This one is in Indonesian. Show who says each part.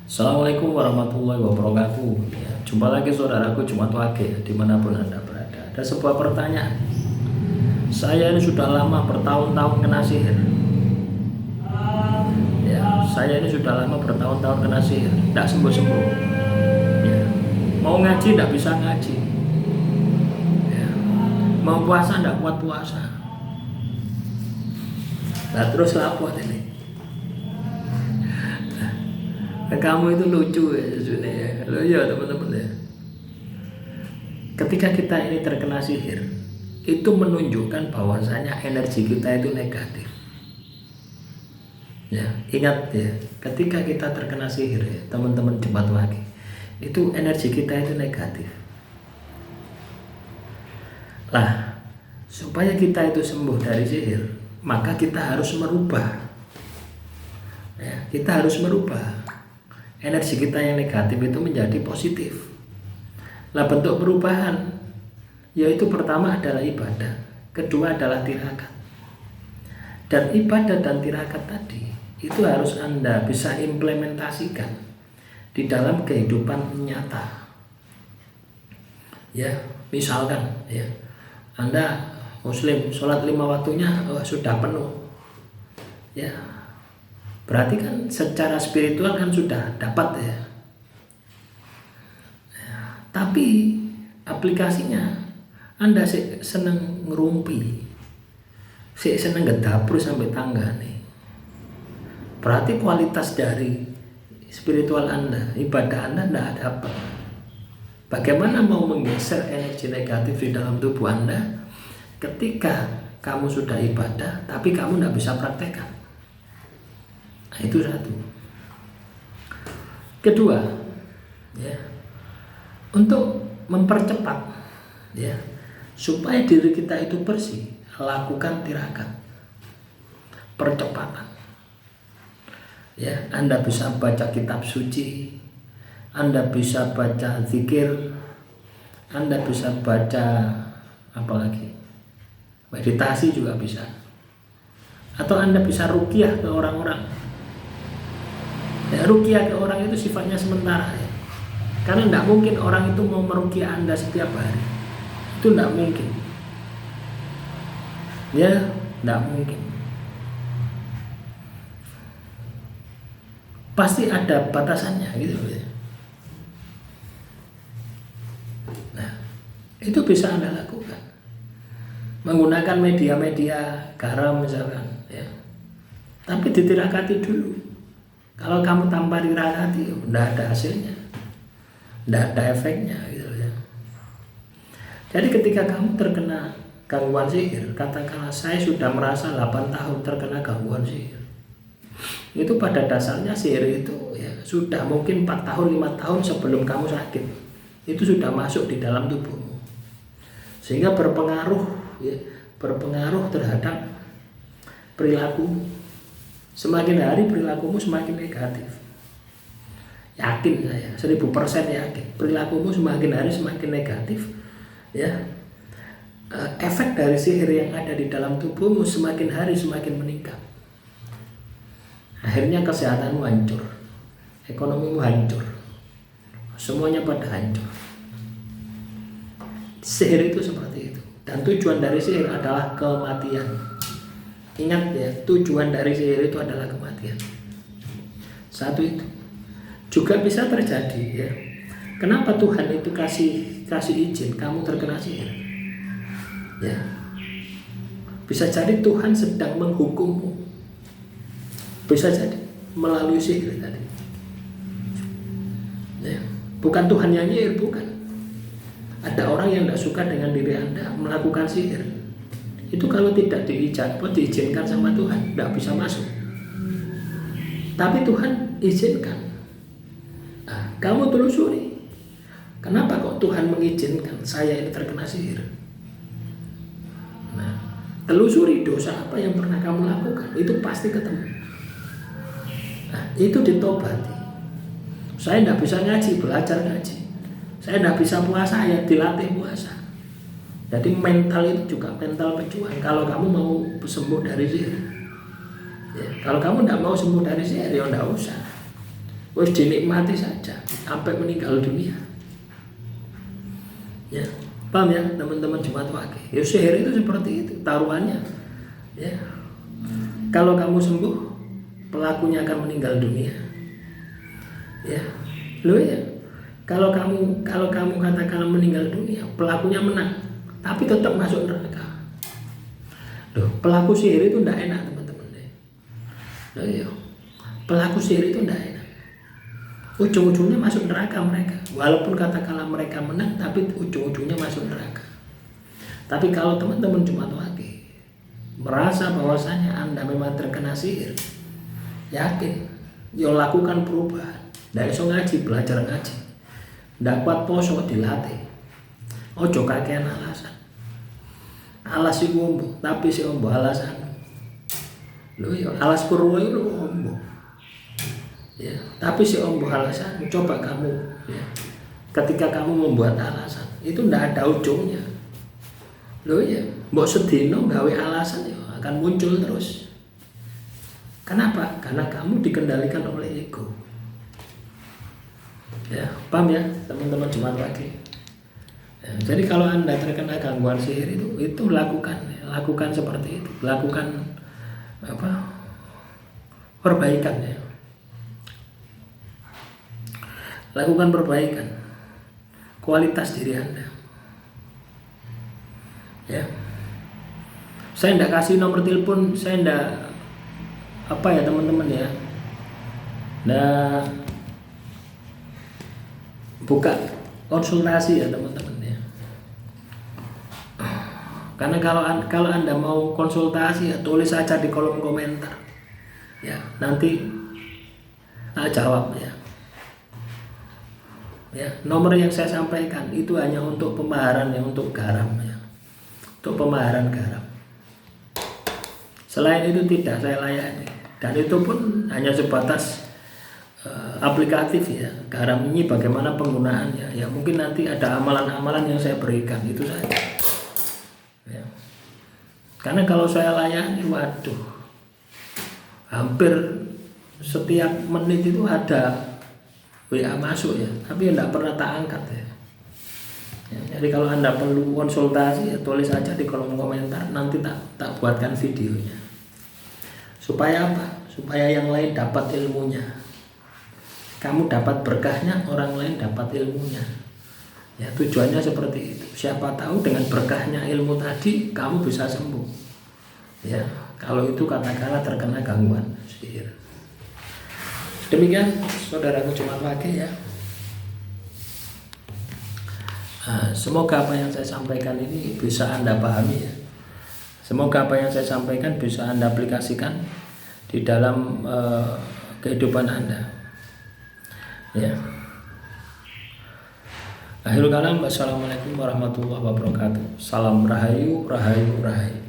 Speaker 1: Assalamualaikum warahmatullahi wabarakatuh. Ya, jumpa lagi saudaraku Jumat Wage dimanapun Anda berada. Ada sebuah pertanyaan. Saya ini sudah lama bertahun-tahun kena sihir. Ya, saya ini sudah lama bertahun-tahun kena sihir, tidak sembuh-sembuh. Ya, mau ngaji tidak bisa ngaji. Ya, mau puasa tidak kuat puasa. Nah terus lapor ini. Kamu itu lucu ya sebenarnya. Lo ya teman-teman ya. Ketika kita ini terkena sihir, itu menunjukkan bahwasanya energi kita itu negatif. Ya, ingat ya, ketika kita terkena sihir ya, teman-teman Jumat Wage, itu energi kita itu negatif. Lah, supaya kita itu sembuh dari sihir, maka kita harus merubah. Ya, kita harus merubah energi kita yang negatif itu menjadi positif. Nah, bentuk perubahan yaitu pertama adalah ibadah, kedua adalah tirakat. Dan ibadah dan tirakat tadi itu harus Anda bisa implementasikan di dalam kehidupan nyata. Ya, misalkan ya, Anda Muslim, sholat 5 waktunya sudah penuh. Ya, berarti kan secara spiritual kan sudah dapat ya. Tapi aplikasinya Anda seneng ngerumpi, seneng ngedapur sampai tangga nih. Berarti kualitas dari spiritual Anda, ibadah Anda tidak dapat. Bagaimana mau menggeser energi negatif di dalam tubuh Anda ketika kamu sudah ibadah tapi kamu tidak bisa praktekkan? Nah, itu satu. Kedua, ya, untuk mempercepat, ya, supaya diri kita itu bersih, lakukan tirakat, percepatan. Ya, Anda bisa baca kitab suci, Anda bisa baca zikir, Anda bisa baca apa lagi? Meditasi juga bisa. Atau Anda bisa ruqyah ke orang-orang. Ya, ruqyah ke orang itu sifatnya sementara ya. Karena tidak mungkin orang itu mau meruqyah Anda setiap hari. Itu tidak mungkin. Ya, tidak mungkin. Pasti ada batasannya gitu ya. Nah, itu bisa Anda lakukan. Menggunakan media-media garam misalkan ya. Tapi ditirakati dulu. Kalau kamu tanpa tirakati, tidak ada hasilnya, tidak ada efeknya gitu ya. Jadi ketika kamu terkena gangguan sihir, katakanlah saya sudah merasa 8 tahun terkena gangguan sihir. Itu pada dasarnya sihir itu ya sudah mungkin 4 tahun 5 tahun sebelum kamu sakit. Itu sudah masuk di dalam tubuhmu. Sehingga berpengaruh ya, berpengaruh terhadap perilaku. Semakin hari perilakumu semakin negatif. Yakin saya, 1000% yakin. Perilakumu semakin hari semakin negatif. Ya, efek dari sihir yang ada di dalam tubuhmu semakin hari semakin meningkat. Akhirnya kesehatanmu hancur, ekonomimu hancur, semuanya pada hancur. Sihir itu seperti itu. Dan tujuan dari sihir adalah kematian. Ingat ya, tujuan dari sihir itu adalah kematian. Satu itu. Juga bisa terjadi ya. Kenapa Tuhan itu kasih izin kamu terkena sihir? Ya. Bisa jadi Tuhan sedang menghukummu. Bisa jadi melalui sihir tadi. Ya. Bukan Tuhan yang nyihir, bukan. Ada orang yang tidak suka dengan diri Anda melakukan sihir. Itu kalau tidak diizinkan sama Tuhan, tidak bisa masuk. Tapi Tuhan izinkan. Nah, kamu telusuri. Kenapa kok Tuhan mengizinkan saya ini terkena sihir? Nah, telusuri dosa apa yang pernah kamu lakukan. Itu pasti ketemu. Nah, itu ditobati. Saya tidak bisa ngaji, belajar ngaji. Saya tidak bisa puasa, ya dilatih puasa. Jadi mental itu juga mental pejuang. Kalau kamu mau sembuh dari sihir, ya, kalau kamu tidak mau sembuh dari sihir, ya tidak usah. wis dinikmati saja sampai meninggal dunia. Ya, paham ya teman-teman Jumat Wage? Ya sihir itu seperti itu taruhannya. Ya, kalau kamu sembuh, pelakunya akan meninggal dunia. Ya, lo ya. Kalau kamu katakan meninggal dunia, pelakunya menang, tapi tetap masuk neraka. Loh, pelaku sihir itu tidak enak teman-teman. Loh, ya. Pelaku sihir itu tidak enak. Ujung-ujungnya masuk neraka mereka. Walaupun katakanlah mereka menang, tapi ujung-ujungnya masuk neraka. Tapi kalau teman-teman Jumat Wage merasa bahwasanya Anda memang terkena sihir, yakin, yo lakukan perubahan. Ndak iso ngaji, belajar ngaji. Ndak kuat poso dilatih. Ojo kakean alasan. Alas iku ombo, tapi si ombo alasan. Lho yo alas Purwo itu ombo. Ya, tapi si ombo alasan, coba kamu ya. Ketika kamu membuat alasan, itu ndak ada ujungnya. Lho ya, mbok sedino gawe alasan ya akan muncul terus. Kenapa? Karena kamu dikendalikan oleh ego. Ya, paham ya teman-teman Jumat Wage? Ya, jadi kalau Anda terkena gangguan sihir itu lakukan seperti itu, lakukan perbaikan ya. Lakukan perbaikan kualitas diri Anda. Ya. Saya tidak kasih nomor telepon, saya tidak teman-teman ya. Nah, buka konsultasi ya teman-teman ya. Karena kalau Anda mau konsultasi ya tulis saja di kolom komentar. Ya, nanti jawab ya. Ya, nomor yang saya sampaikan itu hanya untuk pemaharan ya, untuk garam ya. Untuk pemaharan garam. Selain itu tidak saya layani. Dan itu pun hanya sebatas aplikatif ya. Garam ini bagaimana penggunaannya. Ya mungkin nanti ada amalan-amalan yang saya berikan, itu saja. Ya. Karena kalau saya layani, waduh, hampir setiap menit itu ada WA masuk ya, tapi tidak pernah tak angkat ya. Jadi kalau Anda perlu konsultasi ya tulis saja di kolom komentar, nanti tak buatkan videonya. Supaya apa? Supaya yang lain dapat ilmunya. Kamu dapat berkahnya, orang lain dapat ilmunya. Ya, tujuannya seperti itu. Siapa tahu dengan berkahnya ilmu tadi kamu bisa sembuh. Ya, kalau itu katakanlah terkena gangguan sihir. Demikian saudaraku Jumat Wage ya. Semoga apa yang saya sampaikan ini bisa Anda pahami ya. Semoga apa yang saya sampaikan bisa Anda aplikasikan di dalam kehidupan Anda. Ya. Akhirul kalam, wassalamualaikum warahmatullahi wabarakatuh. Salam rahayu, rahayu, rahayu.